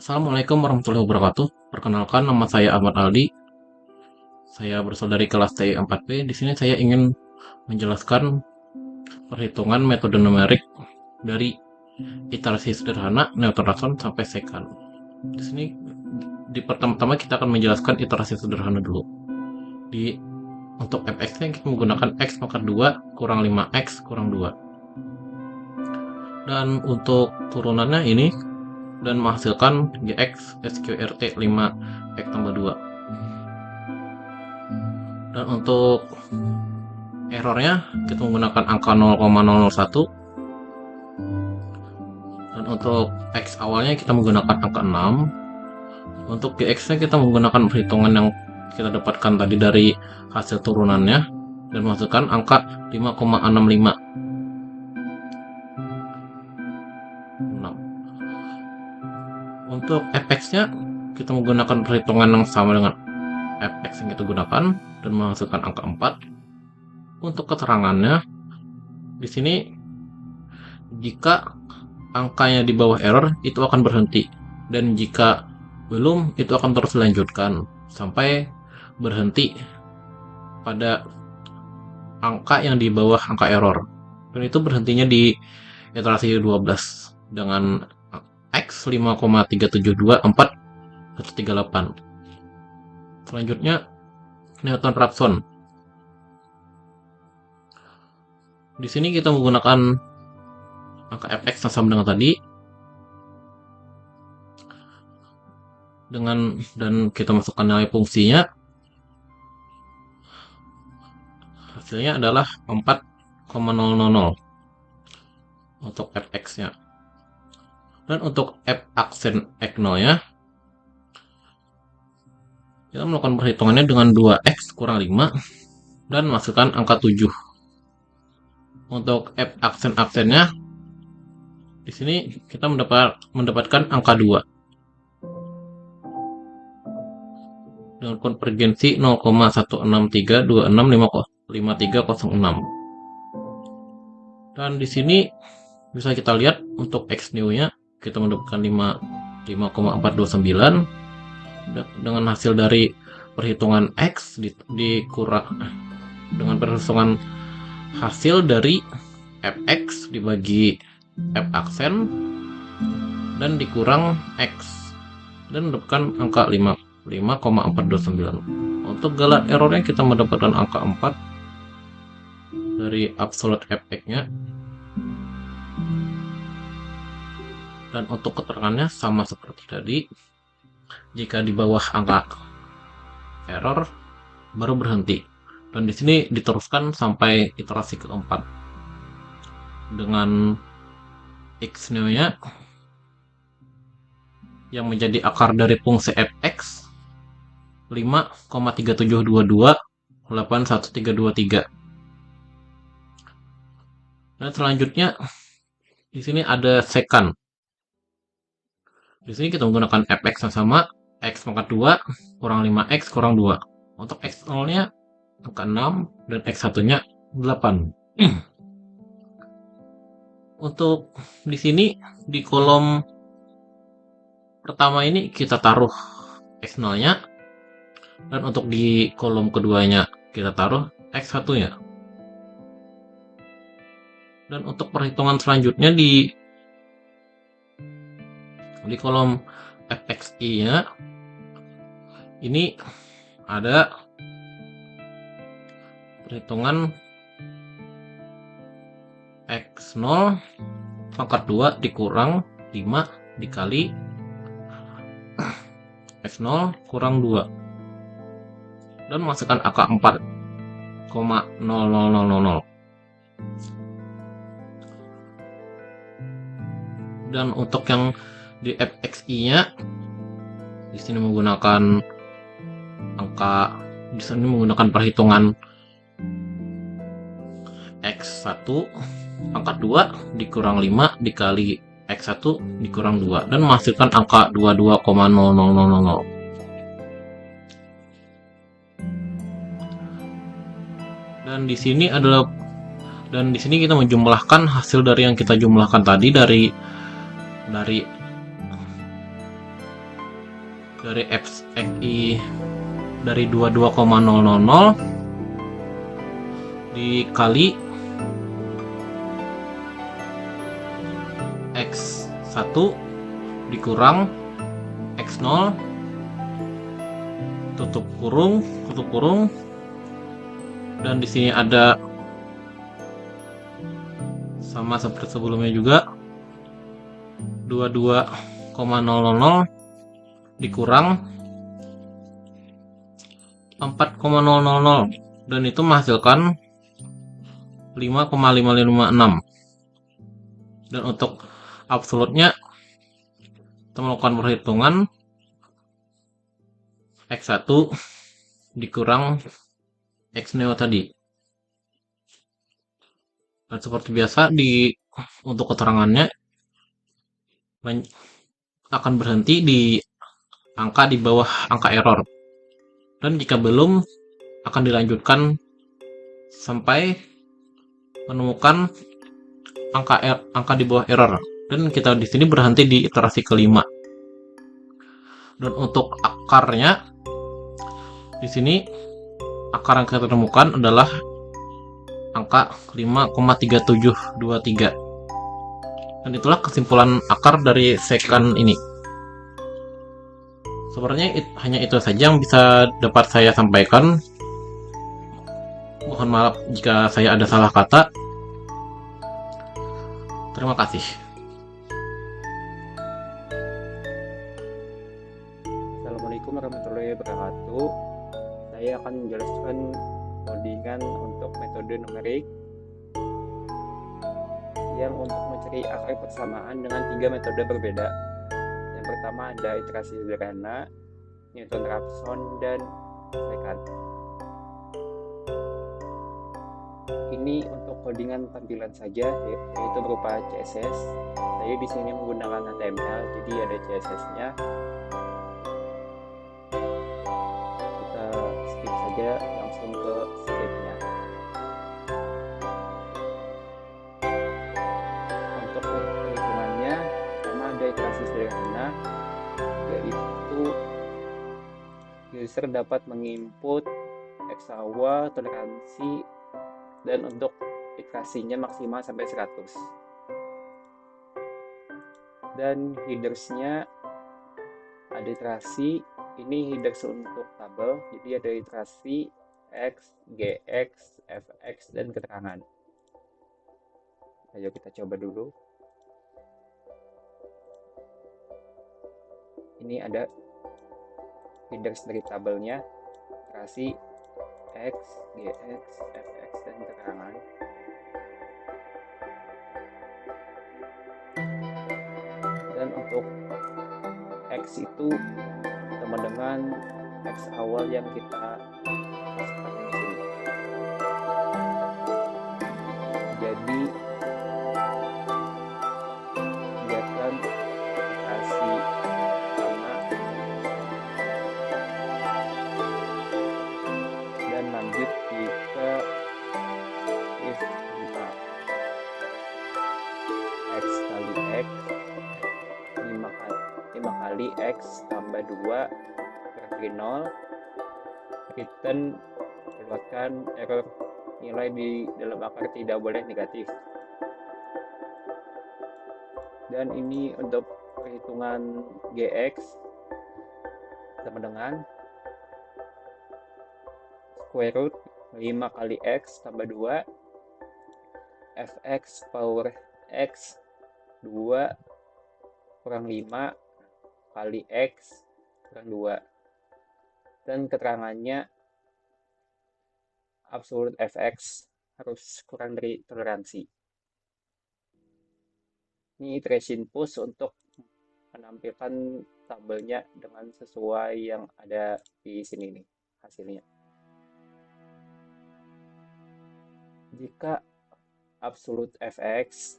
Assalamualaikum warahmatullahi wabarakatuh. Perkenalkan, nama saya Ahmad Aldi. Saya berasal dari kelas T4P. Di sini saya ingin menjelaskan perhitungan metode numerik dari iterasi sederhana, Newton Raphson sampai secant. Di sini pertama-tama kita akan menjelaskan iterasi sederhana dulu. Untuk fx-nya kita menggunakan x pangkat 2 kurang 5x kurang 2. Dan untuk turunannya ini dan menghasilkan gx sqrt 5x tambah 2. Dan untuk errornya kita menggunakan angka 0,001. Dan untuk x awalnya kita menggunakan angka 6. Untuk gx nya kita menggunakan perhitungan yang kita dapatkan tadi dari hasil turunannya dan menghasilkan angka 5,65. Untuk fx-nya kita menggunakan perhitungan yang sama dengan fx yang kita gunakan dan menghasilkan angka 4. Untuk keterangannya di sini, jika angkanya di bawah error itu akan berhenti, dan jika belum itu akan terus dilanjutkan sampai berhenti pada angka yang di bawah angka error, dan itu berhentinya di iterasi 12 dengan x 5,3724138. Selanjutnya Newton Raphson. Di sini kita menggunakan angka fx yang sama dengan tadi, dan kita masukkan nilai fungsinya. Hasilnya adalah 4,000 untuk fx-nya. Dan untuk f aksen x0 nya kita melakukan perhitungannya dengan 2x kurang 5 dan masukkan angka 7. Untuk f aksen-aksennya di sini kita mendapatkan angka 2 dengan konvergensi 0,163265306. Dan di sini bisa kita lihat untuk x new-nya kita mendapatkan 5,429 dengan hasil dari perhitungan x dikurang dengan perhitungan hasil dari fx dibagi f aksen dan dikurang x dan mendapatkan angka 5,429. Untuk galat errornya kita mendapatkan angka 4 dari absolute fx-nya. Dan untuk keterangannya sama seperti tadi, jika di bawah angka error baru berhenti, dan di sini diteruskan sampai iterasi keempat dengan x new-nya yang menjadi akar dari fungsi fx 5,37228123. Dan selanjutnya di sini ada secant. Di sini kita menggunakan fx yang sama, x pangkat 2 kurang 5x kurang 2. Untuk x0 nya angka 6 dan x1 nya 8. Untuk di sini di kolom pertama ini kita taruh x0 nya, dan untuk di kolom keduanya kita taruh x1 nya. Dan untuk perhitungan selanjutnya di kolom fxi nya ini ada perhitungan x0 pangkat 2 dikurang 5 dikali x0 kurang 2 dan masukkan angka 4,0000. Dan untuk yang di fxi-nya di sini menggunakan perhitungan x1 pangkat 2 dikurang 5 dikali x1 dikurang 2 dan menghasilkan angka 22,0000. Dan di sini kita menjumlahkan hasil dari yang kita jumlahkan tadi dari dari XI dari 22,000 dikali X1 dikurang X0 tutup kurung, dan di sini ada sama seperti sebelumnya juga 22,000 dikurang 4,000 dan itu menghasilkan 5,556. Dan untuk absolutnya kita melakukan perhitungan X1 dikurang X0 tadi. Dan seperti biasa untuk keterangannya akan berhenti di angka di bawah angka error. Dan jika belum, akan dilanjutkan sampai menemukan angka di bawah error. Dan kita di sini berhenti di iterasi kelima. Dan untuk akarnya, di sini akar yang kita temukan adalah angka 5,3723. Dan itulah kesimpulan akar dari secant ini. Sebenarnya hanya itu saja yang bisa dapat saya sampaikan. Mohon maaf jika saya ada salah kata. Terima kasih. Assalamualaikum warahmatullahi wabarakatuh. Saya akan menjelaskan codingan untuk metode numerik yang untuk mencari akar persamaan dengan 3 metode berbeda. Yang pertama ada iterasi sederhana, Newton-Raphson, dan secant. Ini untuk codingan tampilan saja, yaitu berupa CSS. Saya di sini menggunakan HTML, jadi ada CSS-nya. Kita skip saja, langsung ke script-nya. Untuk perhitungannya, pertama ada iterasi sederhana, yaitu user dapat menginput X awal, toleransi, dan untuk iterasinya maksimal sampai 100. Dan headersnya ada iterasi, ini headers untuk tabel, jadi ada iterasi X, GX, FX, dan keterangan. Ayo kita coba dulu. Ini ada headers dari tabelnya, iterasi X, GX, FX, dan keterangan. Dan untuk X itu sama dengan X awal yang kita masukkan di sini. Jadi biarkan iterasi sama dan lanjut jika if kita X kali X 5 kali X tambah 2 berarti 0, return keluarkan error nilai di dalam akar tidak boleh negatif. Dan ini untuk perhitungan GX sama dengan square root 5 kali X tambah 2 Fx power X 2 kurang 5 kali X kurang 2. Dan keterangannya absolute Fx harus kurang dari toleransi. Ini iteration push untuk menampilkan tabelnya dengan sesuai yang ada di sini nih hasilnya. Jika absolute Fx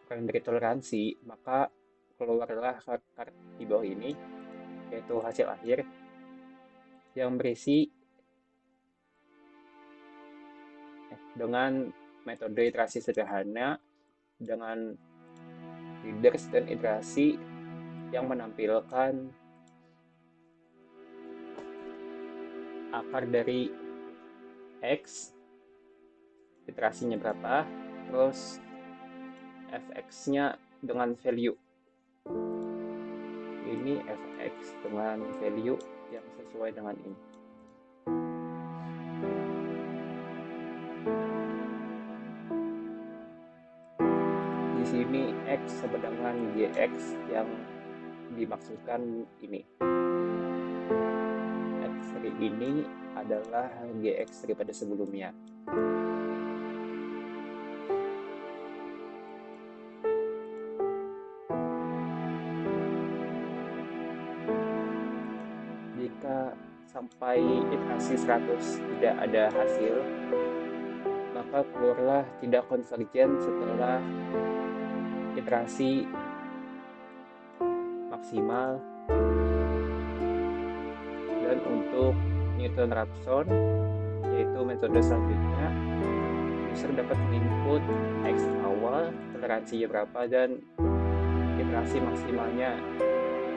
kurang dari toleransi, maka keluarlah akar di bawah ini, yaitu hasil akhir yang berisi dengan metode iterasi sederhana dengan headers dan iterasi yang menampilkan akar dari X, iterasinya berapa, terus fx-nya dengan value. Ini fx dengan value yang sesuai dengan ini. Di sini x sama dengan gx yang dimaksudkan ini. X3 ini adalah gx daripada sebelumnya. Jika sampai iterasi 100 tidak ada hasil, maka keluarlah tidak konvergen setelah iterasi maksimal. Dan untuk Newton-Raphson, yaitu metode selanjutnya, user dapat menginput X awal, toleransinya berapa, dan iterasi maksimalnya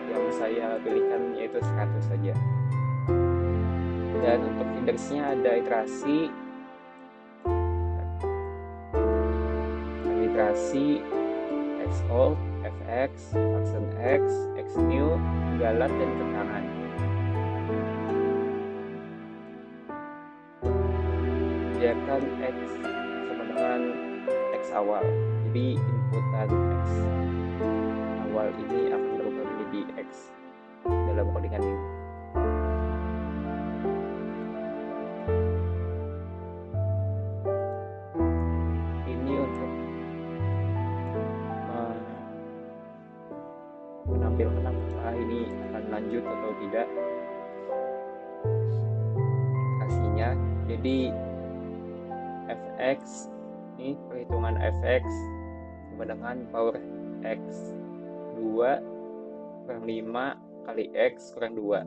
yang saya pilihkan yaitu 100 saja. Dan untuk indeksnya ada iterasi X old, Fx, Function X, X new, galat, dan keterangan. Biarkan X sama dengan X awal, jadi inputan X awal ini akan berubah menjadi X dalam codingan ini. Ini untuk menampilkan apakah ini akan lanjut atau tidak iterasinya. Jadi fx ini perhitungan fx sama dengan power x 2 kurang 5 kali x kurang 2,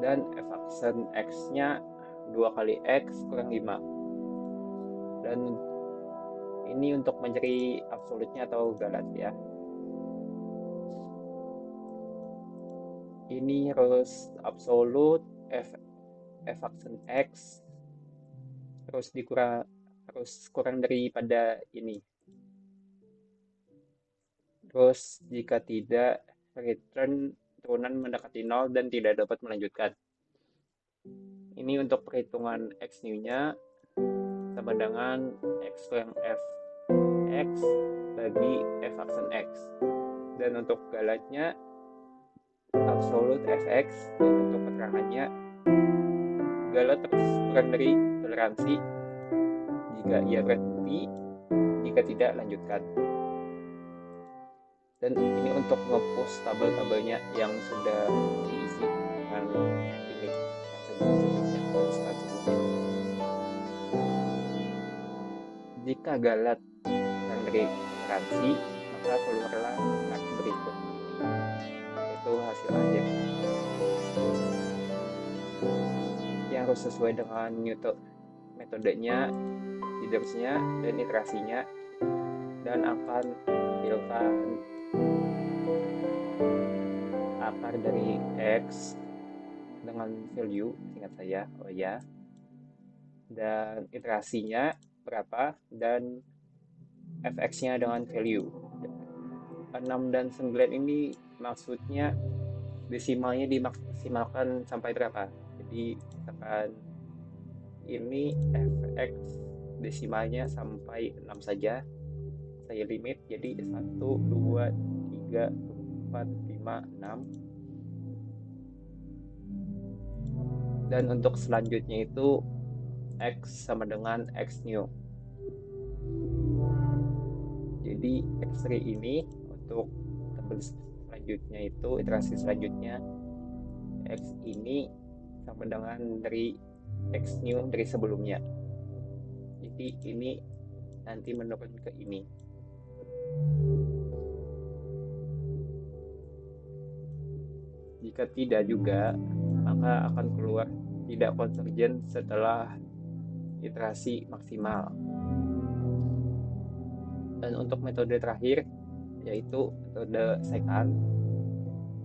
dan f-aksen x nya 2 kali x kurang 5. Dan ini untuk mencari absolutnya atau galat ya. Ini harus absolut f-aksen x terus kurang daripada ini. Terus jika tidak, return turunan mendekati 0 dan tidak dapat melanjutkan. Ini untuk perhitungan x new-nya sama dengan x kurang f x bagi f aksen x. Dan untuk galatnya absolut fx, dan untuk keterangannya galat terus kurang dari toleransi. Jika ia berhenti, jika tidak lanjutkan. Dan ini untuk nge-push tabel-tabelnya yang sudah diisi dengan ini yang sebelumnya. Jika galat kurang dari toleransi, maka keluarlah kartu berikut ini, yaitu hasil akhir yang harus sesuai dengan Newton metodenya, leadersnya, dan iterasinya, dan akan menampilkan akar dari X dengan value, ingat saya, oh ya, dan iterasinya berapa, dan fx-nya dengan value. 6 dan 9 ini maksudnya desimalnya dimaksimalkan sampai berapa. Jadi misalkan ini fx desimalnya sampai 6 saja, saya limit jadi 1, 2, 3, 4, 5, 6. Dan untuk selanjutnya itu x sama dengan x new. Jadi x3 ini untuk tabel selanjutnya itu, iterasi selanjutnya, x ini sama dengan dari x new dari sebelumnya. Jadi ini nanti menurun ke ini. Jika tidak juga, maka akan keluar tidak konvergen setelah iterasi maksimal. Dan untuk metode terakhir, yaitu metode second,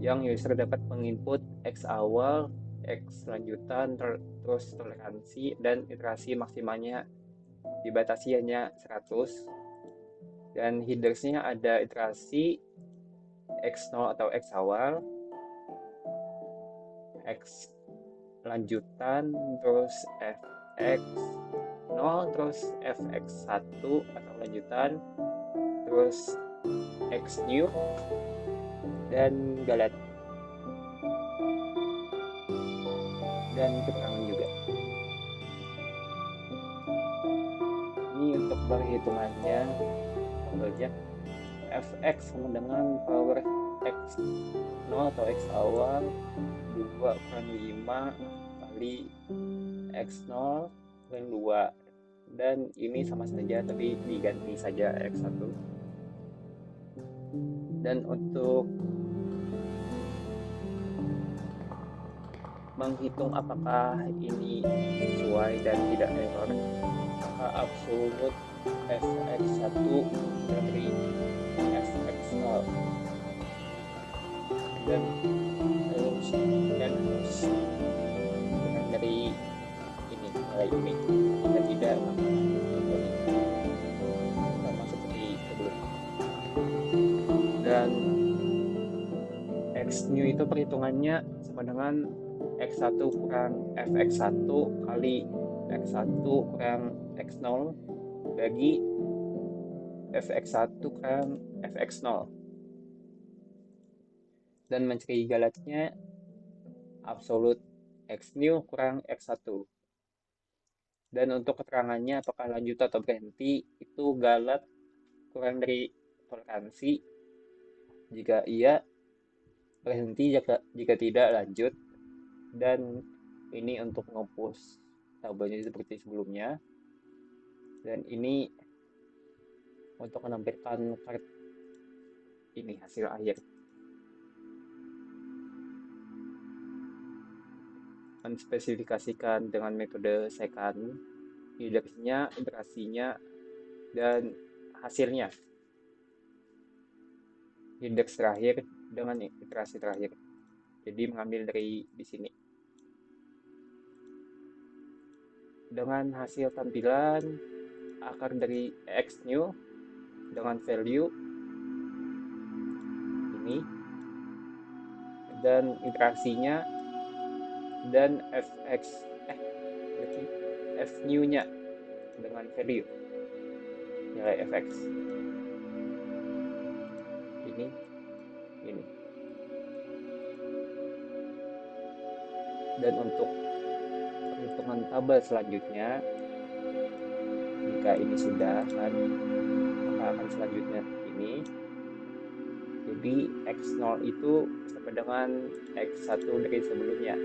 yang user dapat menginput X awal, X lanjutan, terus toleransi, dan iterasi maksimalnya dibatasi hanya 100. Dan headersnya ada iterasi X0 atau X awal, X lanjutan, terus fx0, terus fx1 atau lanjutan, terus x new, dan galat, dan keterangan juga. Ini untuk perhitungannya, tabelnya fx sama dengan power x0 atau x awal 2 kurang 5 kali x0 kurang 2, dan ini sama saja tapi diganti saja x1. Dan untuk menghitung apakah ini sesuai dan tidak error, maka absolut fx1 dari fx0 dan harus kurang dari ini, nilai ini. Jika tidak, maka sama seperti sebelumnya. Dan x new itu perhitungannya sama dengan x1 kurang fx1 kali x1 kurang x0 bagi fx1 kurang fx0, dan mencari galatnya absolut x new kurang x1. Dan untuk keterangannya apakah lanjut atau berhenti, itu galat kurang dari toleransi jika iya, berhenti jika tidak, lanjut. Dan ini untuk nge-push tabelnya seperti sebelumnya, dan ini untuk menampilkan chart ini hasil akhir. Menspesifikasikan dengan metode second, headersnya, iterasinya, dan hasilnya. Headers terakhir dengan iterasi terakhir. Jadi mengambil dari di sini. Dengan hasil tampilan akar dari x new dengan value ini, dan iterasinya, dan f new nya dengan value nilai fx ini. Dan untuk perhitungan tabel selanjutnya, jika ini sudah kan, maka akan selanjutnya ini. Jadi x0 itu sama dengan x1 dari sebelumnya.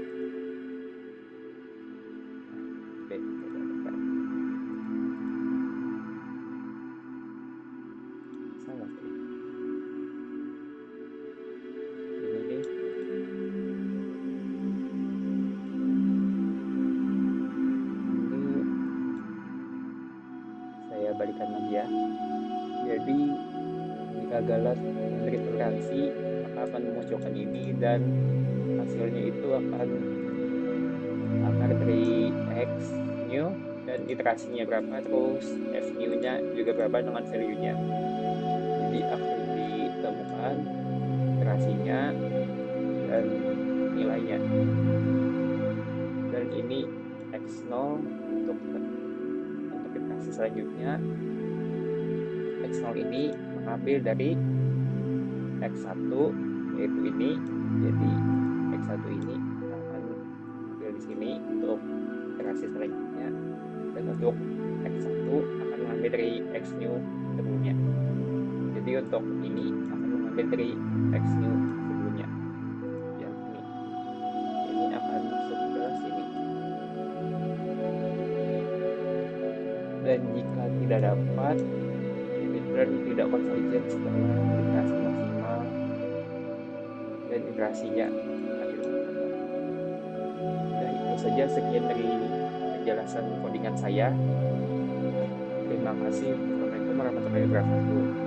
Balikan lagi ya. Jadi jika galat memberi toleransi, maka akan memunculkan ini, dan hasilnya itu akan akar dari x new dan iterasinya berapa, terus f new nya juga berapa dengan value nya. Jadi akan ditemukan iterasinya dan nilainya. Dan ini x0 untuk iterasi selanjutnya. x0 ini mengambil dari x1 yaitu ini, jadi x1 ini akan mengambil di sini untuk iterasi selanjutnya, dan untuk x1 akan mengambil dari x new sebelumnya. Jadi untuk ini akan mengambil dari x new sebelumnya, yang ini akan masuk ke sini. Dan jika tidak dapat, dan tidak konvergen setelah iterasi maksimal dan iterasinya. Dan itu saja, sekian dari penjelasan codingan saya. Terima kasih. Assalamualaikum warahmatullahi wabarakatuh.